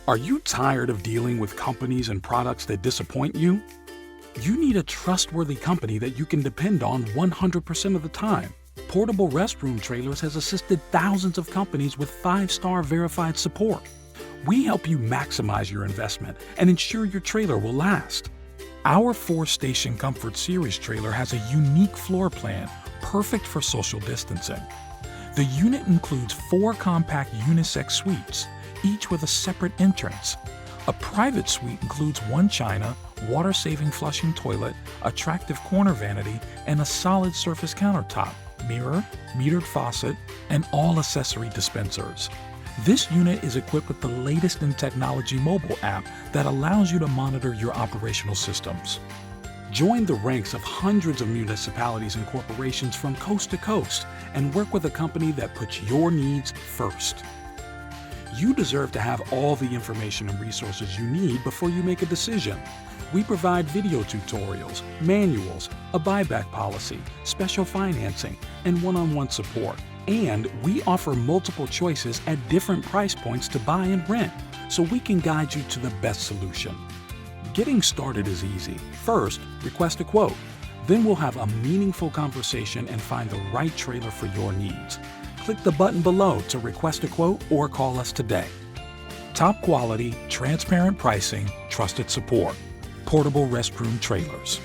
Are you tired of dealing with companies and products that disappoint you? You need a trustworthy company that you can depend on 100% of the time. Portable Restroom Trailers has assisted thousands of companies with 5-star verified support. We help you maximize your investment and ensure your trailer will last. Our 4-station Comfort Series trailer has a unique floor plan, perfect for social distancing. The unit includes 4 compact unisex suites, each with a separate entrance. A private suite includes 1 china, water-saving flushing toilet, attractive corner vanity, and a solid surface countertop, mirror, metered faucet, and all accessory dispensers. This unit is equipped with the latest in technology mobile app that allows you to monitor your operational systems. Join the ranks of hundreds of municipalities and corporations from coast to coast and work with a company that puts your needs first. You deserve to have all the information and resources you need before you make a decision. We provide video tutorials, manuals, a buyback policy, special financing, and one-on-one support. And we offer multiple choices at different price points to buy and rent, so we can guide you to the best solution. Getting started is easy. First, request a quote. Then we'll have a meaningful conversation and find the right trailer for your needs. Click the button below to request a quote or call us today. Top quality, transparent pricing, trusted support. Portable Restroom Trailers.